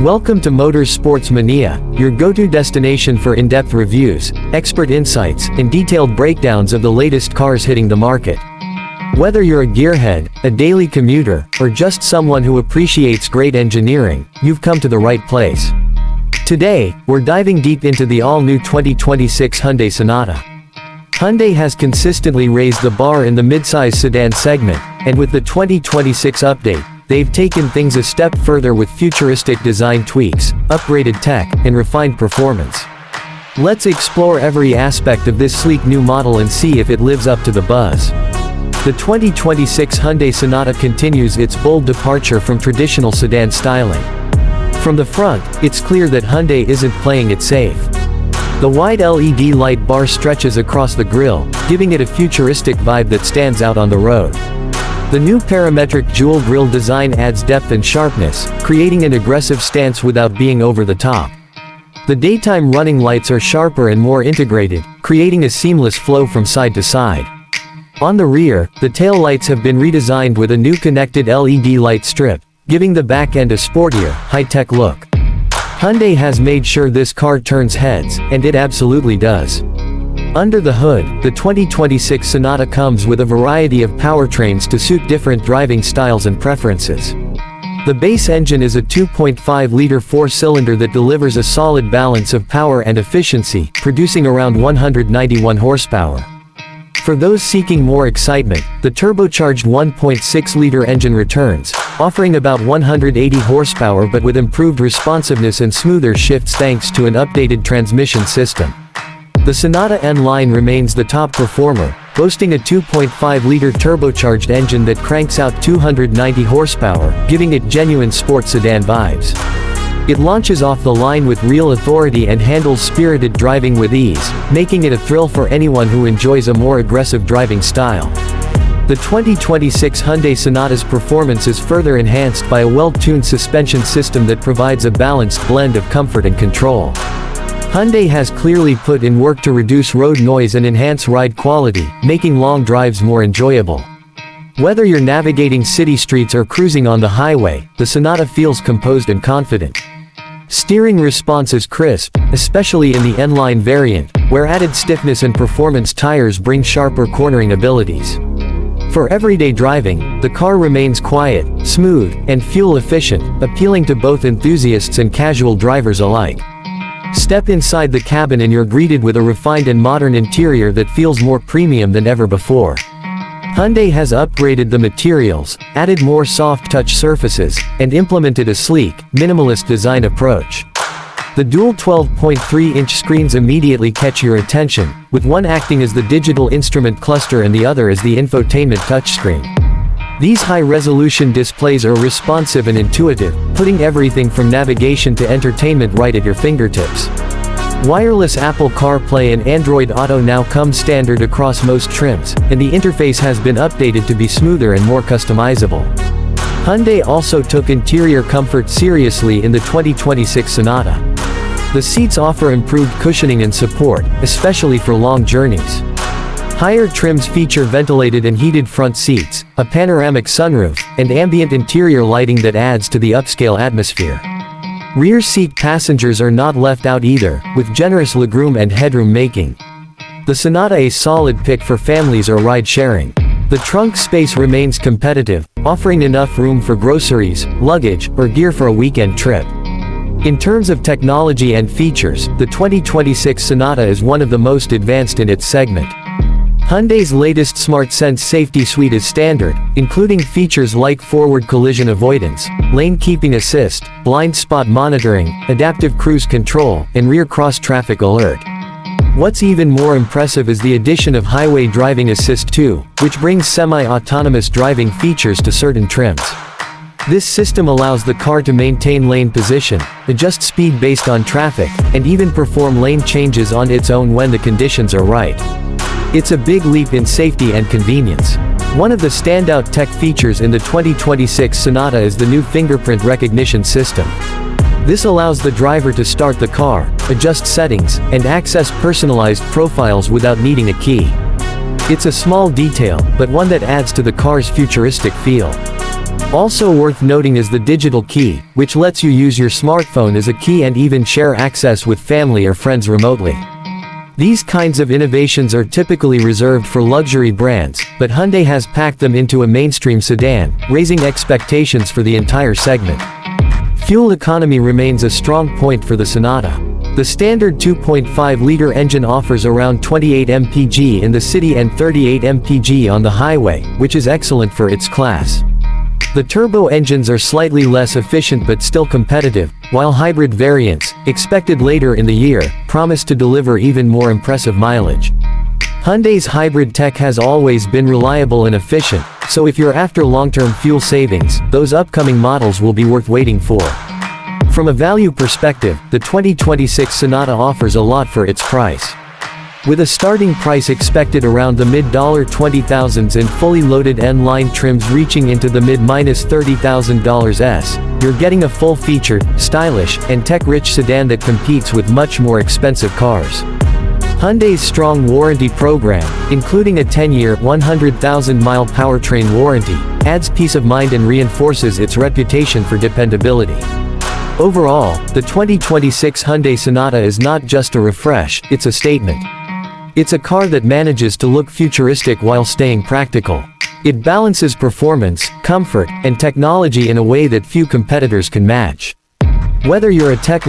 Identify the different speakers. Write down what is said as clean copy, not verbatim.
Speaker 1: Welcome to Motors Sports Mania, your go-to destination for in-depth reviews, expert insights, and detailed breakdowns of the latest cars hitting the market. Whether you're a gearhead, a daily commuter, or just someone who appreciates great engineering, you've come to the right place. Today, we're diving deep into the all-new 2026 Hyundai Sonata. Hyundai has consistently raised the bar in the midsize sedan segment, and with the 2026 update, they've taken things a step further with futuristic design tweaks, upgraded tech, and refined performance. Let's explore every aspect of this sleek new model and see if it lives up to the buzz. The 2026 Hyundai Sonata continues its bold departure from traditional sedan styling. From the front, it's clear that Hyundai isn't playing it safe. The wide LED light bar stretches across the grille, giving it a futuristic vibe that stands out on the road. The new parametric dual grille design adds depth and sharpness, creating an aggressive stance without being over the top. The daytime running lights are sharper and more integrated, creating a seamless flow from side to side. On the rear, the tail lights have been redesigned with a new connected LED light strip, giving the back end a sportier, high-tech look. Hyundai has made sure this car turns heads, and it absolutely does. Under the hood, the 2026 Sonata comes with a variety of powertrains to suit different driving styles and preferences. The base engine is a 2.5-liter four-cylinder that delivers a solid balance of power and efficiency, producing around 191 horsepower. For those seeking more excitement, the turbocharged 1.6-liter engine returns, offering about 180 horsepower but with improved responsiveness and smoother shifts thanks to an updated transmission system. The Sonata N-Line remains the top performer, boasting a 2.5-liter turbocharged engine that cranks out 290 horsepower, giving it genuine sports sedan vibes. It launches off the line with real authority and handles spirited driving with ease, making it a thrill for anyone who enjoys a more aggressive driving style. The 2026 Hyundai Sonata's performance is further enhanced by a well-tuned suspension system that provides a balanced blend of comfort and control. Hyundai has clearly put in work to reduce road noise and enhance ride quality, making long drives more enjoyable. Whether you're navigating city streets or cruising on the highway, the Sonata feels composed and confident. Steering response is crisp, especially in the N-Line variant, where added stiffness and performance tires bring sharper cornering abilities. For everyday driving, the car remains quiet, smooth, and fuel-efficient, appealing to both enthusiasts and casual drivers alike. Step inside the cabin and you're greeted with a refined and modern interior that feels more premium than ever before. Hyundai has upgraded the materials, added more soft-touch surfaces, and implemented a sleek, minimalist design approach. The dual 12.3-inch screens immediately catch your attention, with one acting as the digital instrument cluster and the other as the infotainment touchscreen. These high-resolution displays are responsive and intuitive, putting everything from navigation to entertainment right at your fingertips. Wireless Apple CarPlay and Android Auto now come standard across most trims, and the interface has been updated to be smoother and more customizable. Hyundai also took interior comfort seriously in the 2026 Sonata. The seats offer improved cushioning and support, especially for long journeys. Higher trims feature ventilated and heated front seats, a panoramic sunroof, and ambient interior lighting that adds to the upscale atmosphere. Rear seat passengers are not left out either, with generous legroom and headroom making the Sonata a solid pick for families or ride-sharing. The trunk space remains competitive, offering enough room for groceries, luggage, or gear for a weekend trip. In terms of technology and features, the 2026 Sonata is one of the most advanced in its segment. Hyundai's latest SmartSense safety suite is standard, including features like forward collision avoidance, lane keeping assist, blind spot monitoring, adaptive cruise control, and rear cross-traffic alert. What's even more impressive is the addition of Highway Driving Assist 2, which brings semi-autonomous driving features to certain trims. This system allows the car to maintain lane position, adjust speed based on traffic, and even perform lane changes on its own when the conditions are right. It's a big leap in safety and convenience. One of the standout tech features in the 2026 Sonata is the new fingerprint recognition system. This allows the driver to start the car, adjust settings, and access personalized profiles without needing a key. It's a small detail, but one that adds to the car's futuristic feel. Also worth noting is the digital key, which lets you use your smartphone as a key and even share access with family or friends remotely. These kinds of innovations are typically reserved for luxury brands, but Hyundai has packed them into a mainstream sedan, raising expectations for the entire segment. Fuel economy remains a strong point for the Sonata. The standard 2.5-liter engine offers around 28 mpg in the city and 38 mpg on the highway, which is excellent for its class. The turbo engines are slightly less efficient but still competitive, while hybrid variants, expected later in the year, promise to deliver even more impressive mileage. Hyundai's hybrid tech has always been reliable and efficient, so if you're after long-term fuel savings, those upcoming models will be worth waiting for. From a value perspective, the 2026 Sonata offers a lot for its price. With a starting price expected around the mid-$20,000s and fully loaded N-line trims reaching into the mid-$30,000s, you're getting a full-featured, stylish, and tech-rich sedan that competes with much more expensive cars. Hyundai's strong warranty program, including a 10-year, 100,000-mile powertrain warranty, adds peace of mind and reinforces its reputation for dependability. Overall, the 2026 Hyundai Sonata is not just a refresh, it's a statement. It's a car that manages to look futuristic while staying practical. It balances performance, comfort, and technology in a way that few competitors can match. Whether you're a tech